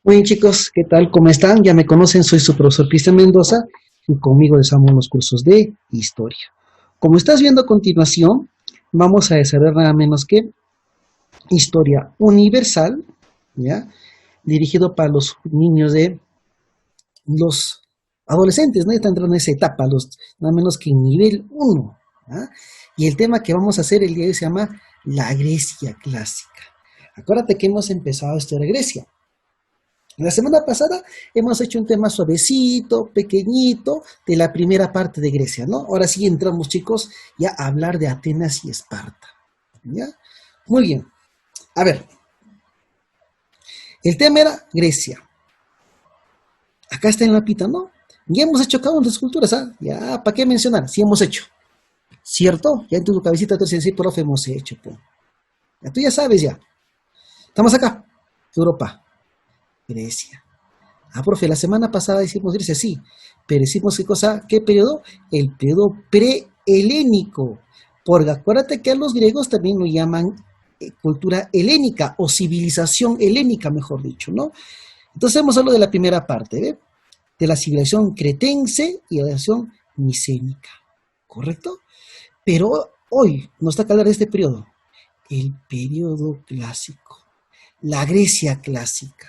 Muy bien, chicos, ¿qué tal? ¿Cómo están? Ya me conocen, soy su profesor Cristian Mendoza y conmigo desarrollamos los cursos de historia. Como estás viendo a continuación, vamos a desarrollar nada menos que historia universal, ¿ya? Dirigido para los niños de los adolescentes, ¿no? Están entrando en esa etapa, los, nada menos que nivel uno. ¿Ya? Y el tema que vamos a hacer el día de hoy se llama la Grecia clásica. Acuérdate que hemos empezado a estudiar Grecia. La semana pasada hemos hecho un tema suavecito, pequeñito, de la primera parte de Grecia, ¿no? Ahora sí entramos, chicos, ya a hablar de Atenas y Esparta, ¿ya? Muy bien. A ver, el tema era Grecia. Acá está en la pita, ¿no? Ya hemos hecho cada una de las culturas, ¿ah? Ya, ¿para qué mencionar? Sí hemos hecho, ¿cierto? Ya en tu cabecita tú dices, sí, profe, hemos hecho, pues. Ya tú ya sabes, ya. Estamos acá, Europa, Grecia. Ah, profe, la semana pasada hicimos Grecia, sí, pero hicimos qué cosa, ¿qué periodo? El periodo prehelénico. Porque acuérdate que a los griegos también lo llaman cultura helénica o civilización helénica, mejor dicho, ¿no? Entonces hemos hablado de la primera parte, ¿ve? De la civilización cretense y la civilización micénica, ¿correcto? Pero hoy nos toca hablar de este periodo, el periodo clásico, la Grecia clásica,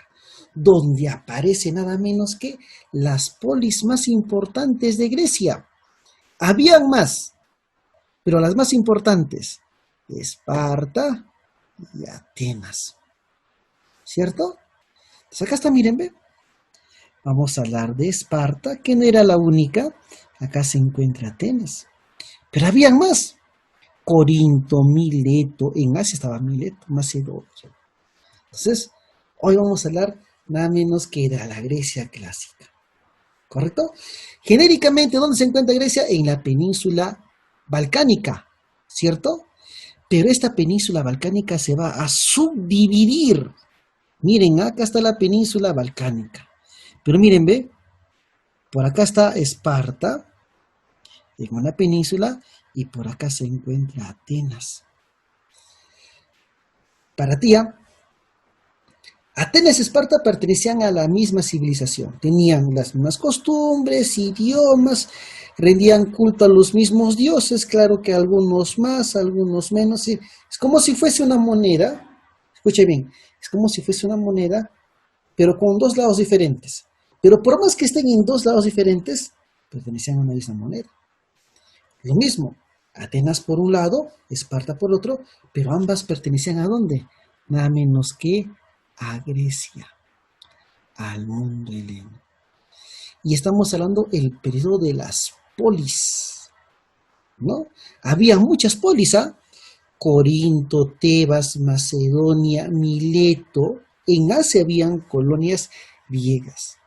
donde aparece nada menos que las polis más importantes de Grecia. Habían más, pero las más importantes, Esparta y Atenas, ¿cierto? Entonces acá está, miren, ve. Vamos a hablar de Esparta, que no era la única. Acá se encuentra Atenas. Pero habían más. Corinto, Mileto, en Asia estaba Mileto, Macedonia. Entonces, hoy vamos a hablar nada menos que de la Grecia clásica. ¿Correcto? Genéricamente, ¿dónde se encuentra Grecia? En la península balcánica, ¿cierto? Pero esta península balcánica se va a subdividir. Miren, acá está la península balcánica. Pero miren, ve, por acá está Esparta, en una península, y por acá se encuentra Atenas. Para ti, Atenas y Esparta pertenecían a la misma civilización, tenían las mismas costumbres, idiomas, rendían culto a los mismos dioses, claro que algunos más, algunos menos. Sí. Es como si fuese una moneda, escuche bien, es como si fuese una moneda, pero con dos lados diferentes. Pero por más que estén en dos lados diferentes, pertenecían a una misma moneda. Lo mismo, Atenas por un lado, Esparta por otro, pero ambas pertenecían ¿a dónde? Nada menos que a Grecia, al mundo heleno. Y estamos hablando del periodo de las polis, ¿no? Había muchas polis, ¿ah? Corinto, Tebas, Macedonia, Mileto. En Asia habían colonias griegas.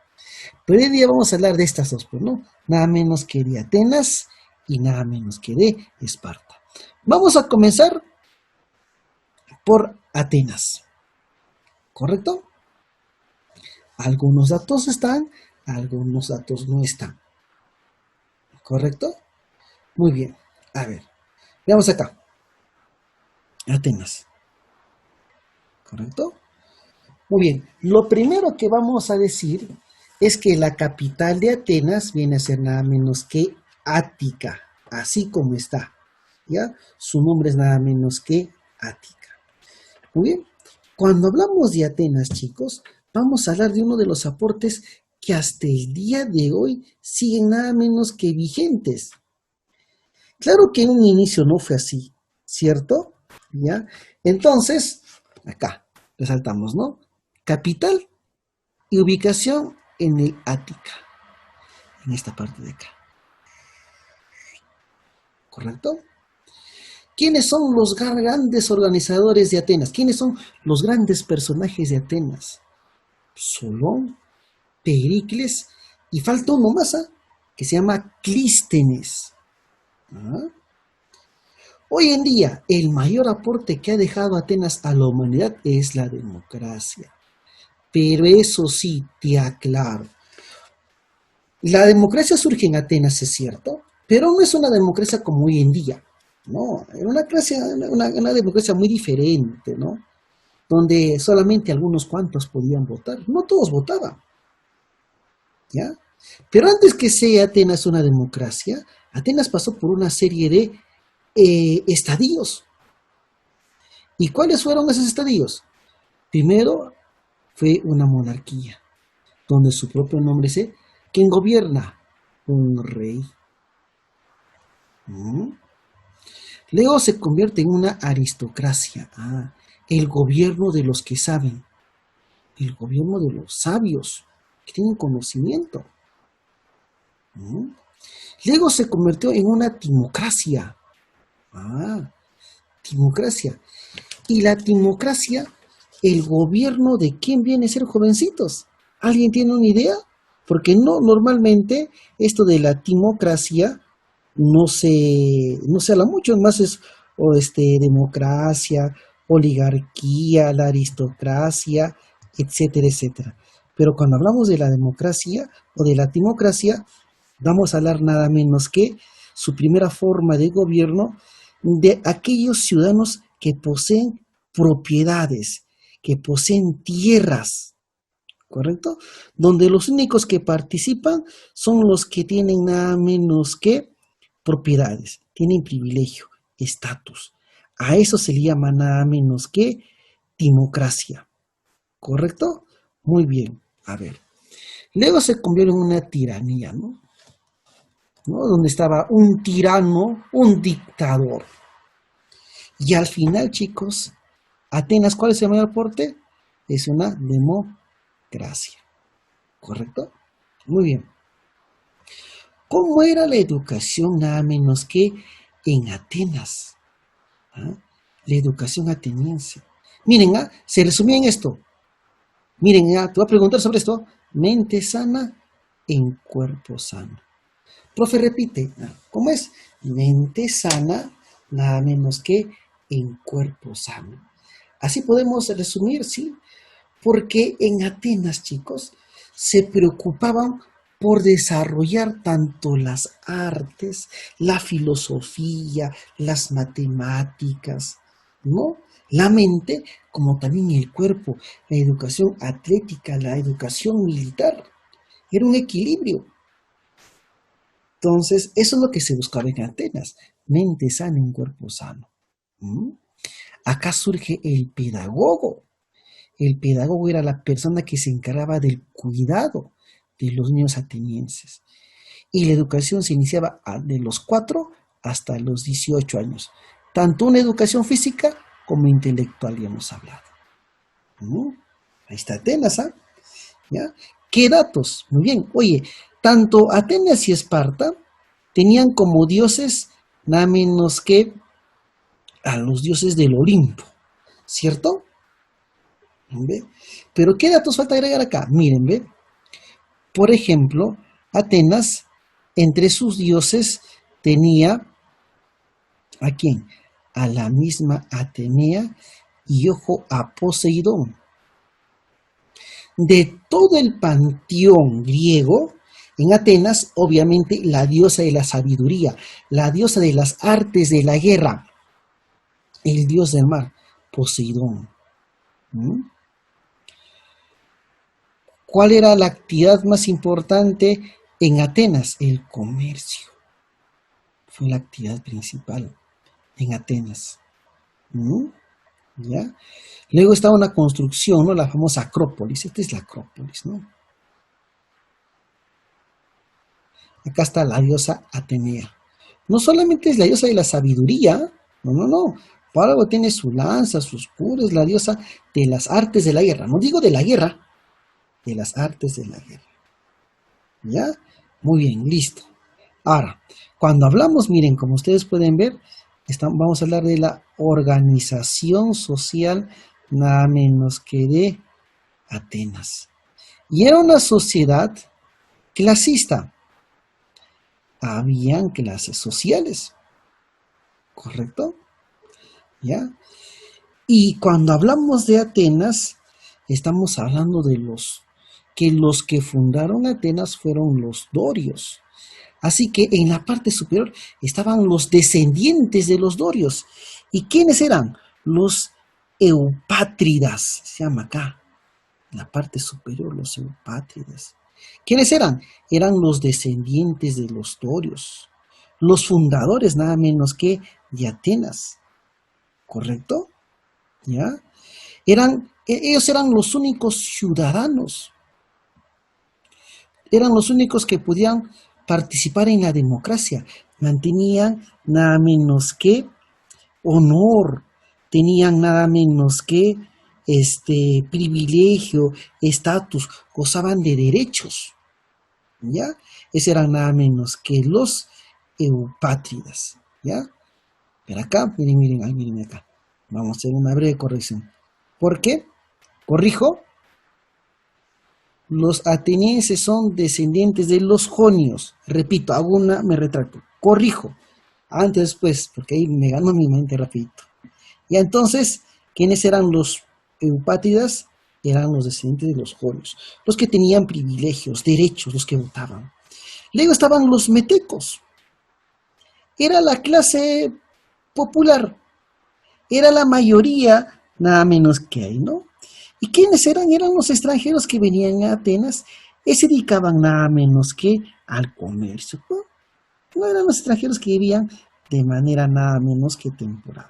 Pero hoy día vamos a hablar de estas dos, pues, ¿no? Nada menos que de Atenas y nada menos que de Esparta. Vamos a comenzar por Atenas. ¿Correcto? Algunos datos están, algunos datos no están. ¿Correcto? Muy bien. A ver, veamos acá. Atenas. ¿Correcto? Muy bien. Lo primero que vamos a decir es que la capital de Atenas viene a ser nada menos que Ática, así como está. ¿Ya? Su nombre es nada menos que Ática. Muy bien. Cuando hablamos de Atenas, chicos, vamos a hablar de uno de los aportes que hasta el día de hoy siguen nada menos que vigentes. Claro que en un inicio no fue así, ¿cierto? ¿Ya? Entonces, acá, resaltamos, ¿no? Capital y ubicación en el Ática, en esta parte de acá. ¿Correcto? ¿Quiénes son los grandes organizadores de Atenas? ¿Quiénes son los grandes personajes de Atenas? Solón, Pericles, y falta uno más, que se llama Clístenes. ¿Ah? Hoy en día, el mayor aporte que ha dejado Atenas a la humanidad es la democracia. Pero eso sí, te aclaro. La democracia surge en Atenas, es cierto, pero no es una democracia como hoy en día. No, era una democracia muy diferente, ¿no? donde solamente algunos cuantos podían votar. No todos votaban, ¿ya? Pero antes que sea Atenas una democracia, Atenas pasó por una serie de estadios. ¿Y cuáles fueron esos estadios? Primero fue una monarquía, donde su propio nombre dice, ¿quién gobierna? Un rey. ¿Mm? Luego se convierte en una aristocracia, el gobierno de los que saben, el gobierno de los sabios, que tienen conocimiento. ¿Mm? Luego se convirtió en una timocracia, timocracia. Y la timocracia, el gobierno de quién viene a ser jovencitos. ¿Alguien tiene una idea? Porque no, normalmente esto de la timocracia no se habla mucho, más es democracia, oligarquía, la aristocracia, etcétera, etcétera. Pero cuando hablamos de la democracia o de la timocracia, vamos a hablar nada menos que su primera forma de gobierno de aquellos ciudadanos que poseen propiedades, que poseen tierras, ¿correcto? Donde los únicos que participan son los que tienen nada menos que propiedades, tienen privilegio, estatus. A eso se le llama nada menos que timocracia, ¿correcto? Muy bien, a ver. Luego se convierte en una tiranía, ¿no? Donde estaba un tirano, un dictador. Y al final, chicos, Atenas, ¿cuál es el mayor aporte? Es una democracia, ¿correcto? Muy bien. ¿Cómo era la educación nada menos que en Atenas? La educación ateniense. Miren, se resumía en esto. Miren, te voy a preguntar sobre esto. Mente sana en cuerpo sano. Profe, repite. ¿Cómo es? Mente sana, nada menos que en cuerpo sano. Así podemos resumir, ¿sí? Porque en Atenas, chicos, se preocupaban por desarrollar tanto las artes, la filosofía, las matemáticas, ¿no? La mente, como también el cuerpo, la educación atlética, la educación militar. Era un equilibrio. Entonces, eso es lo que se buscaba en Atenas, mente sana en cuerpo sano. ¿Mm? Acá surge el pedagogo. El pedagogo era la persona que se encargaba del cuidado de los niños atenienses. Y la educación se iniciaba de los 4 hasta los 18 años. Tanto una educación física como intelectual, ya hemos hablado. Ahí está Atenas, ¿ya? ¿Qué datos? Muy bien. Oye, tanto Atenas y Esparta tenían como dioses nada menos que a los dioses del Olimpo, ¿cierto? ¿Ve? Pero ¿qué datos falta agregar acá? Miren, ¿ve? Por ejemplo, Atenas, entre sus dioses, tenía ¿a quién? A la misma Atenea y, ojo, a Poseidón. De todo el panteón griego, en Atenas, obviamente, la diosa de la sabiduría, la diosa de las artes de la guerra, el dios del mar, Poseidón. ¿Cuál era la actividad más importante en Atenas? El comercio. Fue la actividad principal en Atenas. ¿Ya? Luego estaba una construcción, ¿no? La famosa Acrópolis. Esta es la Acrópolis, ¿no? Acá está la diosa Atenea. No solamente es la diosa de la sabiduría, no. Por algo tiene su lanza, su escudo, es la diosa de las artes de la guerra. No digo de la guerra, de las artes de la guerra. ¿Ya? Muy bien, listo. Ahora, cuando hablamos, miren, como ustedes pueden ver, vamos a hablar de la organización social, nada menos que de Atenas. Y era una sociedad clasista. Habían clases sociales, ¿correcto? ¿Ya? Y cuando hablamos de Atenas, estamos hablando de los que fundaron Atenas fueron los dorios. Así que en la parte superior estaban los descendientes de los dorios. ¿Y quiénes eran? Los eupátridas, se llama acá, en la parte superior, los eupátridas. ¿Quiénes eran? Eran los descendientes de los dorios, los fundadores nada menos que de Atenas, ¿correcto? ¿Ya? Ellos eran los únicos ciudadanos, eran los únicos que podían participar en la democracia, mantenían nada menos que honor, tenían nada menos que privilegio, estatus, gozaban de derechos, ¿ya? Esos eran nada menos que los eupátridas, ¿ya? Pero acá, miren acá, vamos a hacer una breve corrección. ¿Por qué? Corrijo, los atenienses son descendientes de los jonios. Repito, me retracto. Corrijo, antes después, porque ahí me ganó mi mente rapidito. Y entonces, ¿quiénes eran los eupátridas? Eran los descendientes de los jonios, los que tenían privilegios, derechos, los que votaban. Luego estaban los metecos. Era la clase popular, era la mayoría, nada menos que hay, ¿no? ¿Y quiénes eran? Eran los extranjeros que venían a Atenas y se dedicaban nada menos que al comercio. No eran los extranjeros que vivían de manera nada menos que temporal.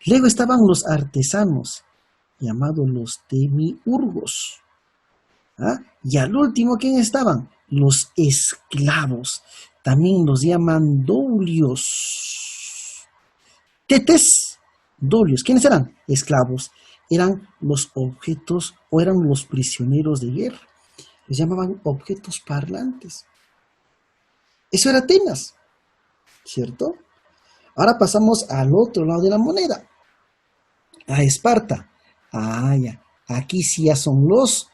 Luego estaban los artesanos, llamados los demiurgos. ¿Ah? Y al último, ¿quién estaban? Los esclavos. También los llaman dolios. Tetes, dolios. ¿Quiénes eran? Esclavos. Eran los objetos o eran los prisioneros de guerra. Les llamaban objetos parlantes. Eso era Atenas, ¿cierto? Ahora pasamos al otro lado de la moneda, a Esparta. Ah, ya. Aquí sí ya son los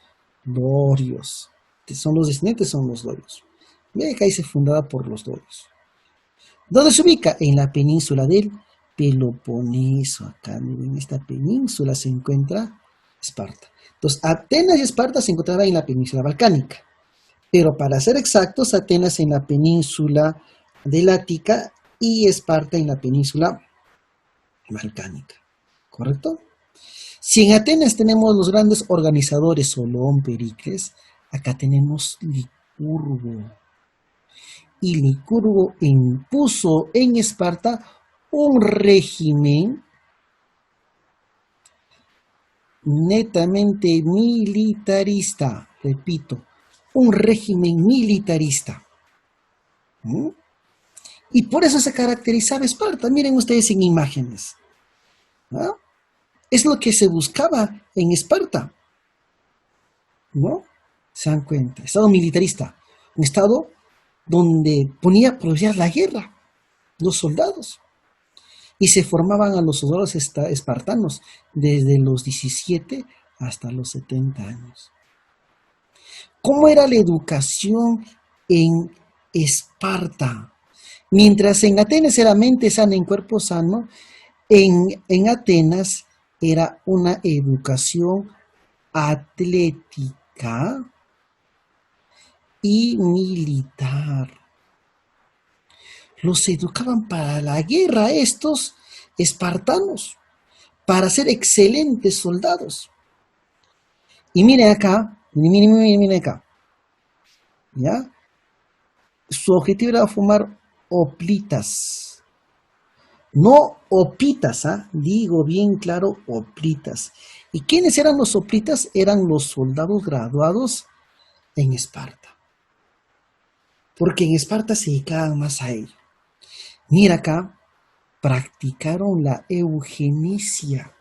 dorios. Son los descendientes, son los dorios. Mira que ahí se fundaba por los dorios. ¿Dónde se ubica? En la península del Peloponeso. Acá, miren, esta península se encuentra Esparta. Entonces, Atenas y Esparta se encontraban en la península balcánica. Pero para ser exactos, Atenas en la península del Ática y Esparta en la península balcánica. ¿Correcto? Si en Atenas tenemos los grandes organizadores Solón, Pericles, acá tenemos Licurgo. Y Licurgo impuso en Esparta un régimen netamente militarista, repito, un régimen militarista. ¿Mm? Y por eso se caracterizaba Esparta. Miren ustedes en imágenes. ¿No? Es lo que se buscaba en Esparta. ¿No? Se dan cuenta. Estado militarista. Un estado donde ponía prioridad la guerra. Los soldados. Y se formaban a los soldados espartanos desde los 17 hasta los 70 años. ¿Cómo era la educación en Esparta? Mientras en Atenas era mente sana en cuerpo sano, en Atenas era una educación atlética y militar. Los educaban para la guerra estos espartanos, para ser excelentes soldados. Y miren acá, miren acá, ¿ya? Su objetivo era formar hoplitas, no hopitas, ¿ah? Digo bien claro, hoplitas. ¿Y quiénes eran los hoplitas? Eran los soldados graduados en Esparta, porque en Esparta se dedicaban más a ello. Mira acá, practicaron la eugenesia.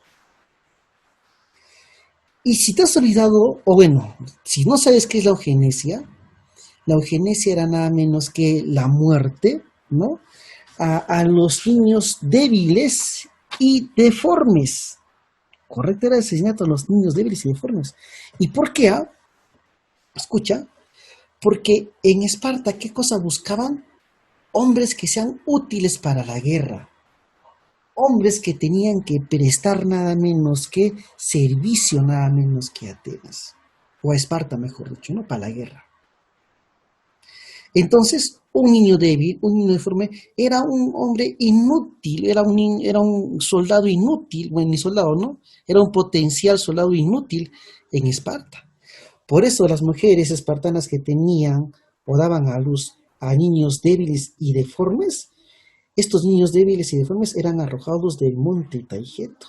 Y si te has olvidado, o bueno, si no sabes qué es la eugenesia era nada menos que la muerte, ¿no? A los niños débiles y deformes. Correcto, era el asesinato a los niños débiles y deformes. ¿Y por qué? Escucha, porque en Esparta, ¿qué cosa buscaban? Hombres que sean útiles para la guerra. Hombres que tenían que prestar nada menos que servicio, nada menos que a Atenas. O a Esparta, mejor dicho, ¿no? Para la guerra. Entonces, un niño débil, un niño deforme, era un hombre inútil, era un soldado inútil, bueno, ni soldado, ¿no? Era un potencial soldado inútil en Esparta. Por eso las mujeres espartanas que tenían o daban a luz a niños débiles y deformes, estos niños débiles y deformes eran arrojados del monte Taigeto.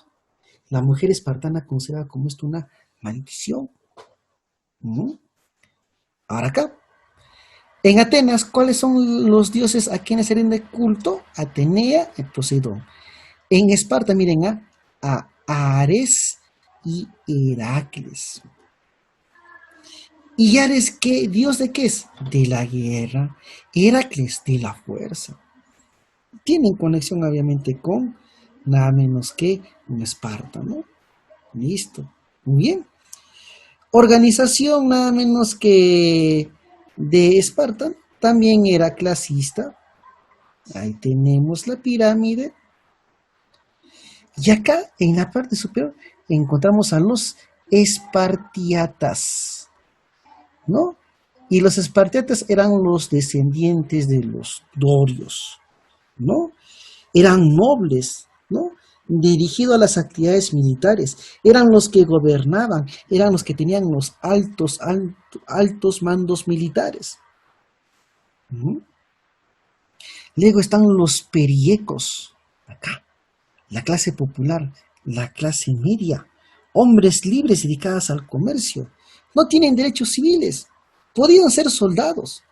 La mujer espartana considera como esto una maldición. ¿Mm? Ahora acá, en Atenas, ¿cuáles son los dioses a quienes se rinde culto? Atenea y Poseidón. En Esparta, miren, a Ares y Heracles. ¿Y Ares qué? ¿Dios de qué es? De la guerra. Heracles de la fuerza. Tienen conexión obviamente con nada menos que un Esparta, ¿no? Listo. Muy bien. Organización nada menos que de Esparta. También era clasista. Ahí tenemos la pirámide. Y acá, en la parte superior, encontramos a los espartiatas, ¿no? Y los espartiatas eran los descendientes de los dorios, ¿no? Eran nobles, ¿no? Dirigidos a las actividades militares, eran los que gobernaban, eran los que tenían los altos mandos militares. ¿Mm? Luego están los periecos, acá, la clase popular, la clase media, hombres libres dedicados al comercio, no tienen derechos civiles, podían ser soldados,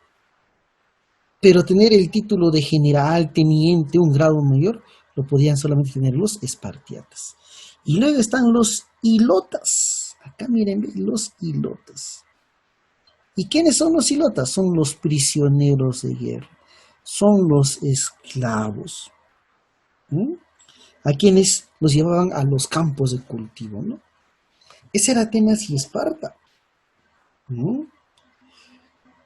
pero tener el título de general, teniente, un grado mayor, lo podían solamente tener los espartiatas. Y luego están los hilotas. Acá miren, los hilotas. ¿Y quiénes son los hilotas? Son los prisioneros de guerra. Son los esclavos. ¿Mm? A quienes los llevaban a los campos de cultivo, ¿no? Esa era Atenas y Esparta. ¿Mm?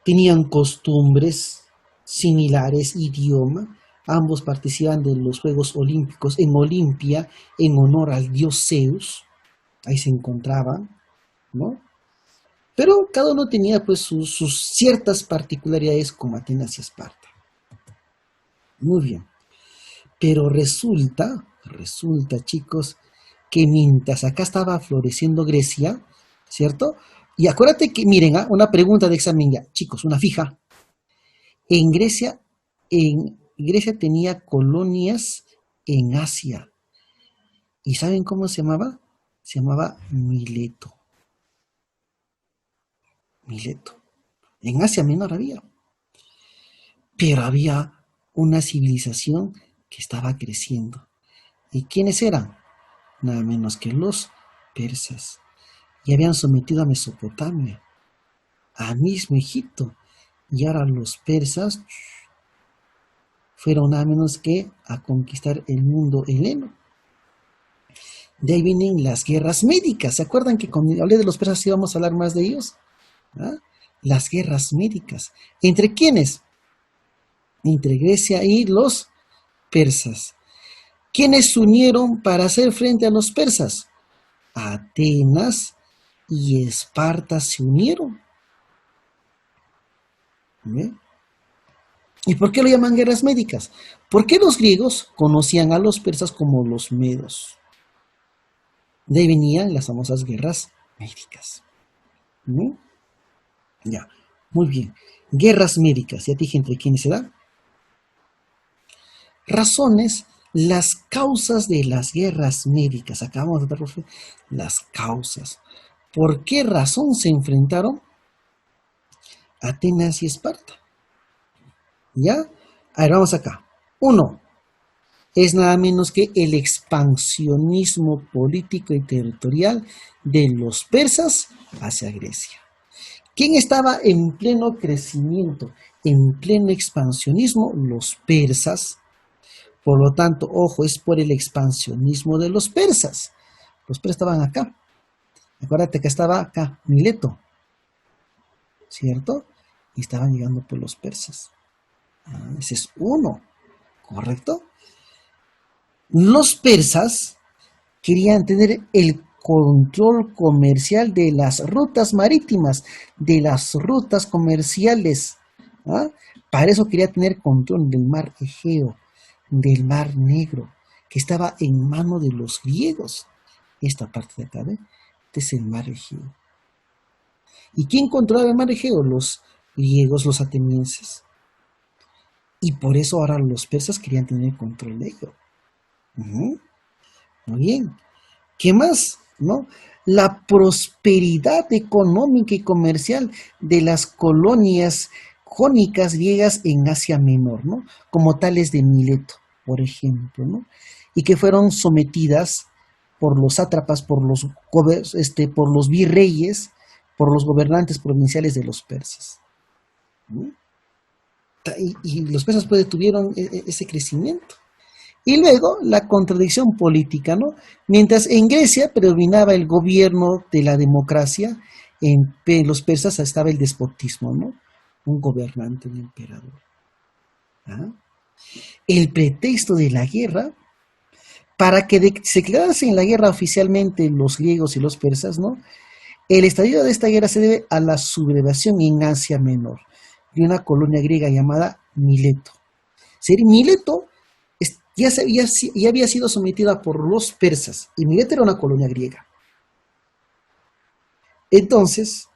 Tenían costumbres similares, idioma. Ambos participan de los Juegos Olímpicos en Olimpia en honor al dios Zeus. Ahí se encontraban, ¿no? Pero cada uno tenía pues sus ciertas particularidades como Atenas y Esparta. Muy bien. Pero resulta, chicos, que mientras acá estaba floreciendo Grecia, ¿cierto? Y acuérdate que, miren, una pregunta de examen ya, chicos, una fija. En Grecia tenía colonias en Asia. ¿Y saben cómo se llamaba? Se llamaba Mileto. Mileto. En Asia Menor había. Pero había una civilización que estaba creciendo. ¿Y quiénes eran? Nada menos que los persas. Y habían sometido a Mesopotamia, a mismo Egipto. Y ahora los persas fueron nada menos que a conquistar el mundo heleno. De ahí vienen las guerras médicas. ¿Se acuerdan que cuando hablé de los persas íbamos a hablar más de ellos? ¿Ah? Las guerras médicas. ¿Entre quiénes? Entre Grecia y los persas. ¿Quiénes se unieron para hacer frente a los persas? Atenas y Esparta se unieron. ¿Ve? ¿Y por qué lo llaman guerras médicas? Porque los griegos conocían a los persas como los medos. De ahí venían las famosas guerras médicas. ¿Mm? Ya, muy bien. Guerras médicas, ya te dije entre quiénes se dan. Razones, las causas de las guerras médicas. Acabamos de ver las causas. ¿Por qué razón se enfrentaron Atenas y Esparta? ¿Ya? A ver, vamos acá. 1. Es nada menos que el expansionismo político y territorial de los persas hacia Grecia. ¿Quién estaba en pleno crecimiento, en pleno expansionismo? Los persas. Por lo tanto, ojo, es por el expansionismo de los persas. Los persas estaban acá. Acuérdate que estaba acá Mileto, ¿cierto? Y estaban llegando por los persas. Ese es 1, ¿correcto? Los persas querían tener el control comercial de las rutas marítimas, de las rutas comerciales, ¿Ah? Para eso quería tener control del mar Egeo, del mar Negro, que estaba en mano de los griegos. Esta parte de acá, ¿ve? Este es el mar Egeo. ¿Y quién controlaba el mar Egeo? Los griegos, los atenienses. Y por eso ahora los persas querían tener control de ello. Ujú. Muy bien. ¿Qué más? ¿No? La prosperidad económica y comercial de las colonias jónicas griegas en Asia Menor, ¿no? Como tales de Mileto, por ejemplo, ¿no? Y que fueron sometidas por los sátrapas, por los virreyes, por los gobernantes provinciales de los persas. ¿No? Y los persas pues tuvieron ese crecimiento. Y luego la contradicción política, ¿no? Mientras en Grecia predominaba el gobierno de la democracia, en los persas estaba el despotismo, ¿no? Un gobernante, un emperador. ¿Ah? El pretexto de la guerra, para que se declarasen la guerra oficialmente los griegos y los persas, ¿no? El estallido de esta guerra se debe a la sublevación en Asia Menor de una colonia griega llamada Mileto. Mileto ya había sido sometida por los persas y Mileto era una colonia griega. Entonces,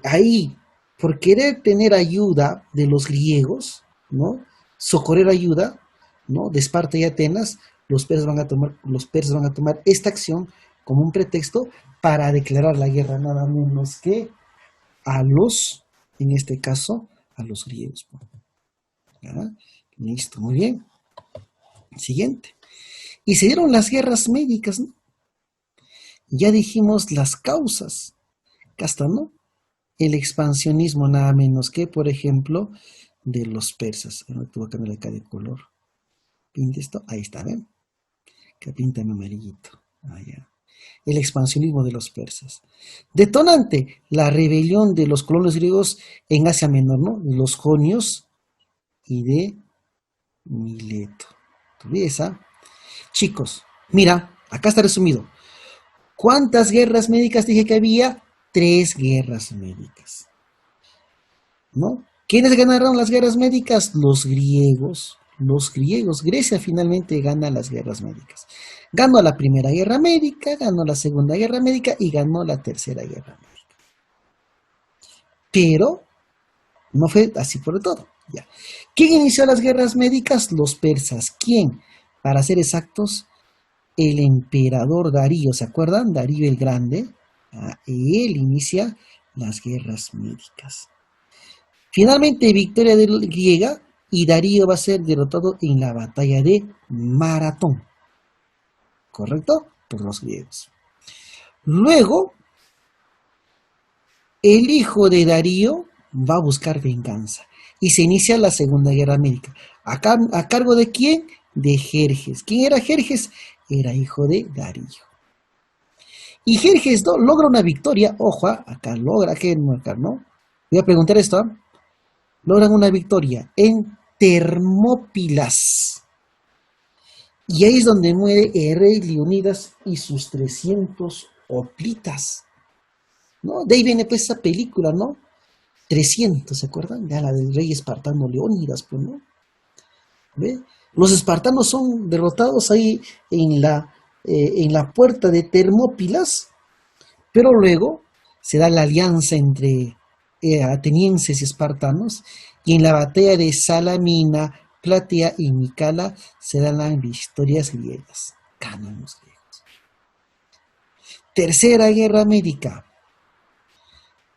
ahí, por querer tener ayuda de los griegos, ¿no? Socorrer ayuda, ¿no? De Esparta y Atenas, los persas van a tomar esta acción como un pretexto para declarar la guerra nada menos que en este caso, a los griegos. ¿Ya? Listo, muy bien. Siguiente. Y se dieron las guerras médicas, ¿no? Ya dijimos las causas. Acá está, ¿no? El expansionismo nada menos que, por ejemplo, de los persas. Ahora te voy a cambiar acá de color. Pinte esto. Ahí está, ¿ven? Que píntame amarillito. Allá. El expansionismo de los persas. Detonante, la rebelión de los colonos griegos en Asia Menor, ¿no? Los jonios y de Mileto. ¿Tú ves, ah? Chicos, mira, acá está resumido. ¿Cuántas guerras médicas dije que había? 3 guerras médicas. ¿No? ¿Quiénes ganaron las guerras médicas? Los griegos. Los griegos. Grecia finalmente gana las guerras médicas. Ganó la Primera Guerra Médica, ganó la Segunda Guerra Médica y ganó la Tercera Guerra Médica. Pero no fue así por todo. Ya. ¿Quién inició las guerras médicas? Los persas. ¿Quién? Para ser exactos, el emperador Darío. ¿Se acuerdan? Darío el Grande. Él inicia las guerras médicas. Finalmente, victoria griega y Darío va a ser derrotado en la batalla de Maratón. ¿Correcto? Por los griegos. Luego, el hijo de Darío va a buscar venganza y se inicia la Segunda Guerra Médica. ¿A cargo de quién? De Jerjes. ¿Quién era Jerjes? Era hijo de Darío. Y Jerjes logra una victoria. Ojo, acá logra, que marcar, ¿no? Voy a preguntar esto. Logran una victoria en Termópilas. Y ahí es donde muere el rey Leonidas y sus 300 hoplitas. ¿No? De ahí viene pues esa película, ¿no? 300, ¿se acuerdan? Ya la del rey espartano Leónidas, pues, ¿no? ¿Ve? Los espartanos son derrotados ahí en la puerta de Termópilas, pero luego se da la alianza entre atenienses y espartanos, y en la batalla de Salamina, Platea y Micala se dan las victorias griegas. Ganan los griegos. Tercera Guerra Médica.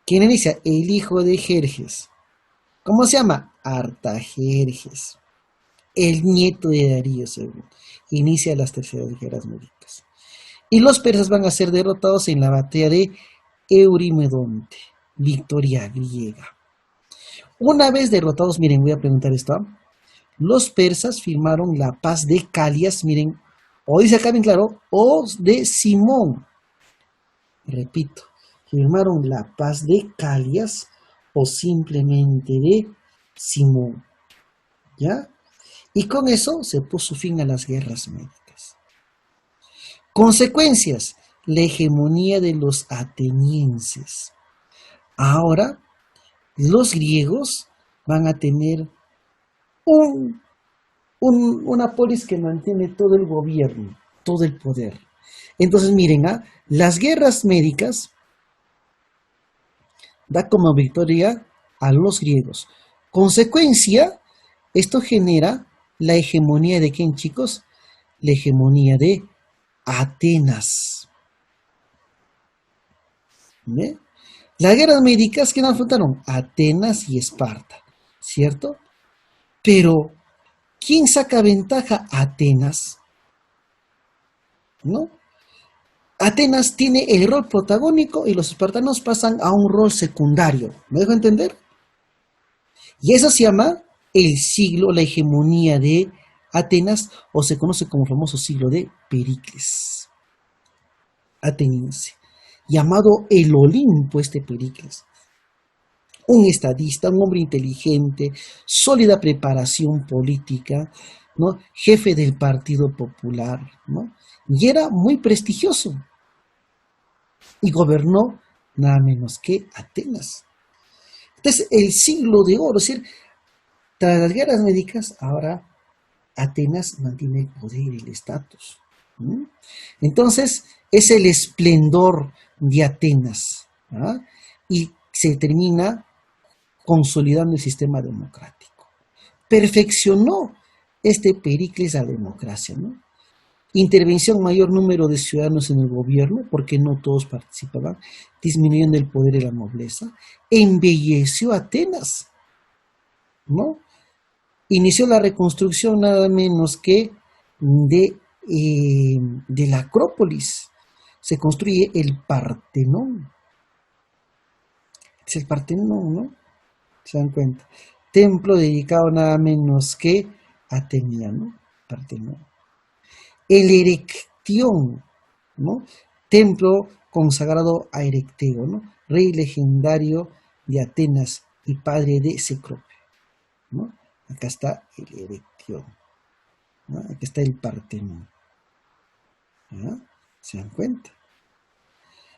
¿Quién inicia? El hijo de Jerjes. ¿Cómo se llama? Artajerjes. El nieto de Darío II. Inicia las terceras guerras médicas. Y los persas van a ser derrotados en la batalla de Eurimedonte. Victoria griega. Una vez derrotados, miren, voy a preguntar esto. Los persas firmaron la paz de Calias, miren, o dice acá bien claro, o de Simón. Repito, firmaron la paz de Calias o simplemente de Simón. ¿Ya? Y con eso se puso fin a las guerras médicas. Consecuencias, la hegemonía de los atenienses. Ahora, los griegos van a tener una polis que mantiene todo el gobierno, todo el poder. Entonces, miren, las guerras médicas da como victoria a los griegos. Consecuencia, esto genera la hegemonía de ¿quién, chicos? La hegemonía de Atenas. ¿Ve? Las guerras médicas que nos enfrentaron Atenas y Esparta, ¿cierto? Pero ¿quién saca ventaja? Atenas, ¿no? Atenas tiene el rol protagónico y los espartanos pasan a un rol secundario. ¿Me dejo entender? Y eso se llama el siglo, la hegemonía de Atenas, o se conoce como el famoso siglo de Pericles ateniense, llamado el Olimpo este Pericles. Un estadista, un hombre inteligente, sólida preparación política, ¿no? Jefe del Partido Popular, ¿no? Y era muy prestigioso. Y gobernó nada menos que Atenas. Entonces, el siglo de oro, es decir, tras las guerras médicas, ahora Atenas mantiene el poder y el estatus. ¿Mm? Entonces, es el esplendor de Atenas. ¿Ah? Y se termina consolidando el sistema democrático. Perfeccionó este Pericles la democracia, ¿no? Intervención mayor número de ciudadanos en el gobierno, porque no todos participaban, disminuyendo el poder de la nobleza, embelleció Atenas, ¿no? Inició la reconstrucción nada menos que de la Acrópolis. Se construye el Partenón. Es el Partenón, ¿no? ¿Se dan cuenta? Templo dedicado nada menos que a Atenea, ¿no? Partenón. El Erectión, ¿no? Templo consagrado a Erecteo, ¿no? Rey legendario de Atenas y padre de Cecrope, ¿no? Acá está el Erectión, ¿no? Acá está el Partenón. ¿No? ¿Se dan cuenta?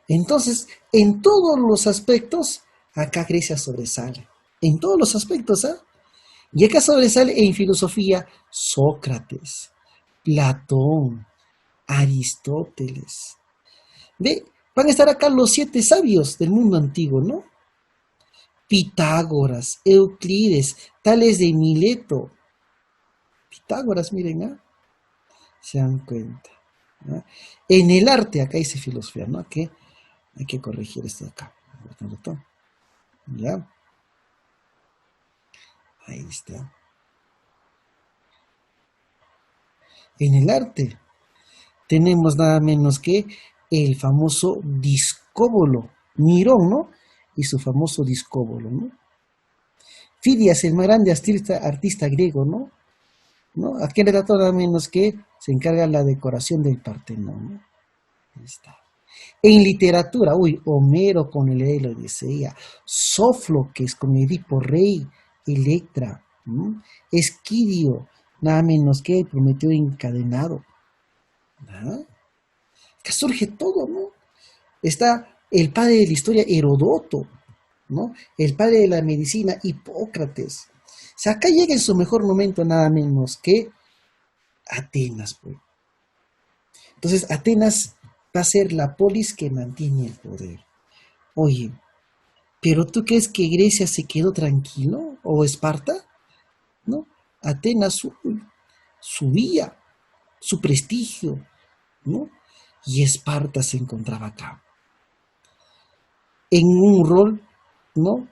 Entonces, en todos los aspectos, acá Grecia sobresale. En todos los aspectos, ¿ah? Y acá sobresale en filosofía Sócrates, Platón, Aristóteles. ¿Ve? Van a estar acá los 7 sabios del mundo antiguo, ¿no? Pitágoras, Euclides, Tales de Mileto. Pitágoras, miren, ¿ah? Se dan cuenta, ¿no? En el arte, acá dice filosofía, ¿no? Que hay que corregir esto de acá. ¿Ya? Ahí está. En el arte tenemos nada menos que el famoso discóbolo, Mirón, ¿no? Y su famoso discóbolo, ¿no? Fidias, el más grande artista griego, ¿no? ¿No? Aquí en el dato nada menos que se encarga de la decoración del Partenón, ¿no? Ahí está. En literatura, Homero con el de la Odisea, Sófocles con Edipo Rey, Electra, Esquidio, nada menos que el Prometeo encadenado. ¿Ah? Que surge todo, ¿no? Está el padre de la historia, Herodoto, ¿no? El padre de la medicina, Hipócrates. O sea, acá llega en su mejor momento nada menos que Atenas, pues. Entonces, Atenas va a ser la polis que mantiene el poder. Oye, ¿pero tú crees que Grecia se quedó tranquilo? ¿O Esparta? ¿No? Atenas subía su prestigio, ¿no? Y Esparta se encontraba acá, en un rol, ¿no?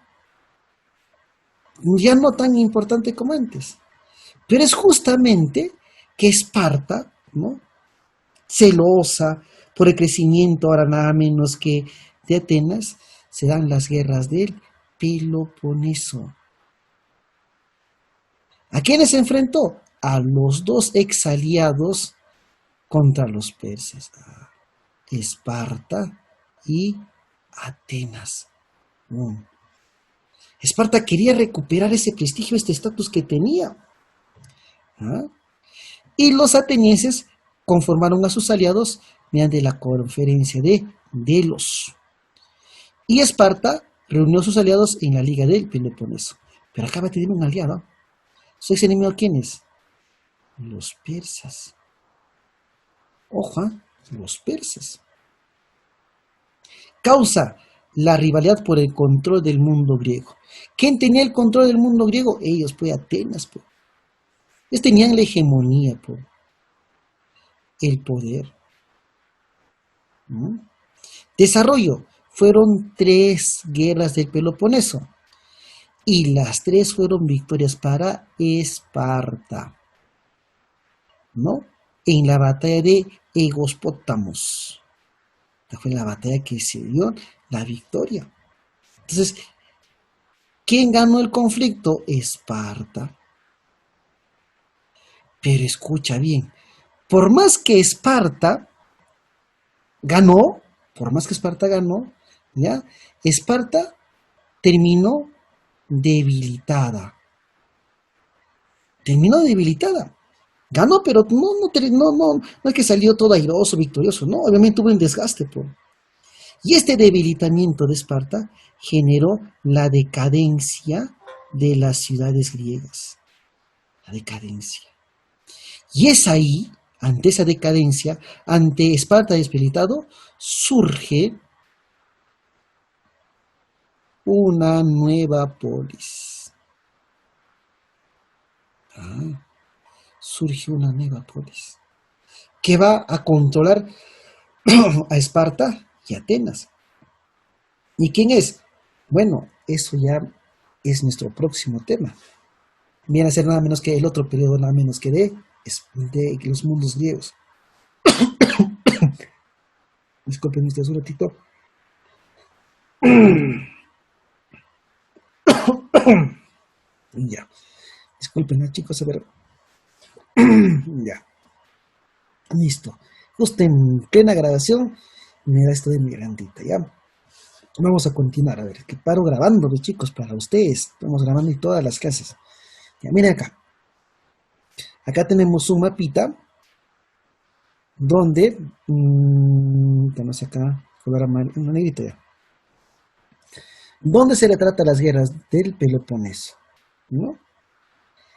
Ya no tan importante como antes. Pero es justamente que Esparta, ¿no? Celosa por el crecimiento ahora nada menos que de Atenas, se dan las guerras del Peloponeso. ¿A quiénes se enfrentó? A los 2 exaliados contra los persas, Esparta y Atenas. Esparta quería recuperar ese prestigio, este estatus que tenía. ¿Ah? Y los atenienses conformaron a sus aliados mediante la conferencia de Delos. Y Esparta reunió a sus aliados en la Liga del Peloponeso. Pero acaba de tener un aliado. ¿Sois enemigo de quiénes? Los persas. Ojo, los persas. Causa la rivalidad por el control del mundo griego. ¿Quién tenía el control del mundo griego? Ellos, pues Atenas, pues. Ellos tenían la hegemonía, pues, el poder. ¿No? Desarrollo. Fueron 3 guerras del Peloponeso. Y las 3 fueron victorias para Esparta, ¿no? En la batalla de Egospótamos. Esta fue la batalla que se dio la victoria. Entonces, ¿quién ganó el conflicto? Esparta. Pero escucha bien, por más que Esparta ganó, ¿ya? Esparta terminó debilitada. Ganó, pero no es que salió todo airoso, victorioso, no, obviamente hubo un desgaste, pues. Y este debilitamiento de Esparta generó la decadencia de las ciudades griegas. La decadencia. Y es ahí, ante esa decadencia, ante Esparta debilitado, surge una nueva polis. Surge una nueva polis que va a controlar a Esparta y Atenas. ¿Y quién es? Bueno, eso ya es nuestro próximo tema. Viene a ser nada menos que el otro periodo, nada menos que de los mundos griegos. Disculpen ustedes un ratito. Ya. Disculpen, chicos, a ver. Ya. Listo. Justo en plena grabación me da esto de mi gargantita, ¿ya? Vamos a continuar, a ver, que paro grabando, los chicos, para ustedes. Estamos grabando en todas las clases. Ya, miren acá. Acá tenemos un mapita donde tenemos acá color amarillo, una negrita ya. Donde se le trata las guerras del Peloponeso, ¿no?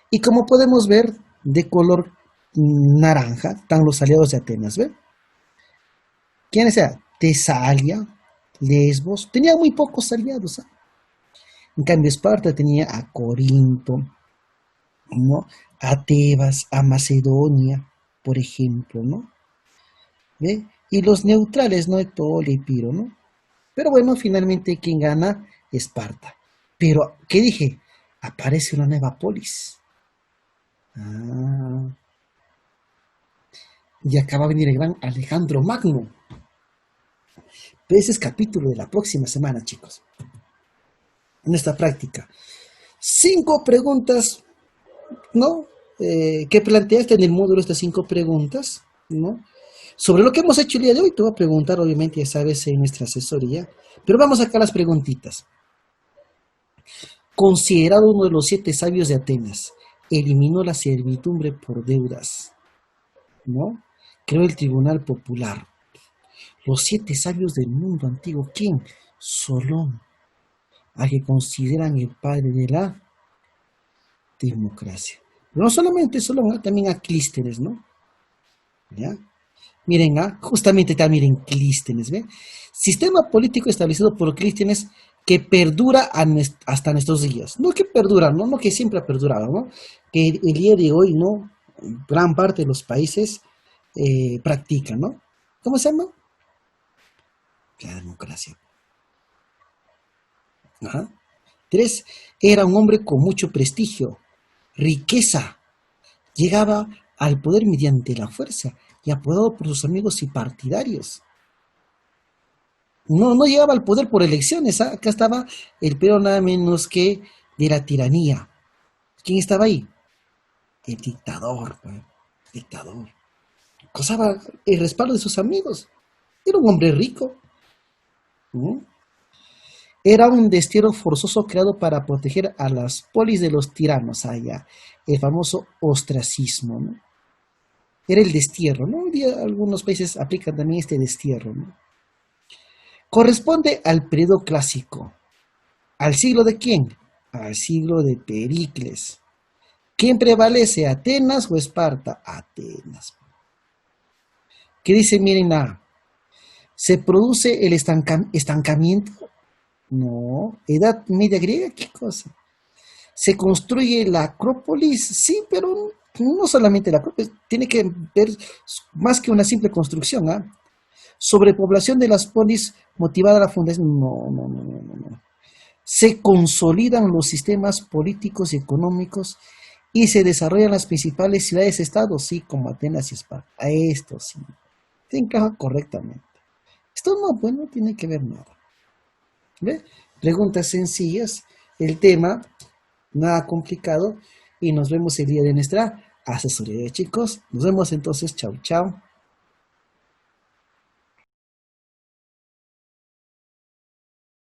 Y como podemos ver, de color naranja están los aliados de Atenas, ¿ven? ¿Quiénes eran? Tesalia, Lesbos, tenía muy pocos aliados, ¿eh? En cambio, Esparta tenía a Corinto, ¿no? A Tebas, a Macedonia, por ejemplo, ¿no? ¿Ve? Y los neutrales, ¿no? Etol y Piro, ¿no? Pero bueno, finalmente, ¿quién gana? Esparta. Pero, ¿qué dije? Aparece una nueva polis. Y acaba de venir el gran Alejandro Magno. Pero ese es capítulo de la próxima semana, chicos. En esta práctica. 5 preguntas, ¿no? Que planteaste en el módulo, estas 5 preguntas, ¿no? Sobre lo que hemos hecho el día de hoy, te voy a preguntar, obviamente, ya sabes, en nuestra asesoría. Pero vamos acá a las preguntitas. Considerado uno de los 7 sabios de Atenas, eliminó la servidumbre por deudas, ¿no? Creó el tribunal popular. Los 7 sabios del mundo antiguo, ¿quién? Solón, a que consideran el padre de la democracia. Pero no solamente Solón, también a Clístenes, ¿no? ¿Ya? Miren, justamente acá miren Clístenes, ¿ve? Sistema político establecido por Clístenes que perdura hasta nuestros días. No que perdura, ¿no? No que siempre ha perdurado, ¿no? Que el día de hoy, ¿no? Gran parte de los países practican, ¿no? ¿Cómo se llama? La democracia. 3. Era un hombre con mucho prestigio, riqueza. Llegaba al poder mediante la fuerza y apoyado por sus amigos y partidarios. No llegaba al poder por elecciones. Acá estaba el peor nada menos que de la tiranía. ¿Quién estaba ahí? El dictador. Dictador. Gozaba el respaldo de sus amigos. Era un hombre rico. ¿No? Era un destierro forzoso creado para proteger a las polis de los tiranos, allá, el famoso ostracismo, ¿no? Era el destierro, ¿no? Hoy día algunos países aplican también este destierro, ¿no? Corresponde al periodo clásico. ¿Al siglo de quién? al siglo de Pericles. ¿Quién prevalece, Atenas o Esparta? Atenas. ¿Qué dice? Miren, ¿se produce el estancamiento? No. ¿Edad media griega? ¿Qué cosa? ¿Se construye la Acrópolis? Sí, pero no solamente la Acrópolis, tiene que ver más que una simple construcción. Sobrepoblación de las polis motivada a la fundación. No, no, no, no, no, no. Se consolidan los sistemas políticos y económicos y se desarrollan las principales ciudades-estados, sí, como Atenas y Esparta. A esto sí, se encaja correctamente. Esto no, pues no tiene que ver nada. ¿Ve? Preguntas sencillas, el tema, nada complicado, y nos vemos el día de nuestra asesoría, chicos. Nos vemos entonces, chao, chao.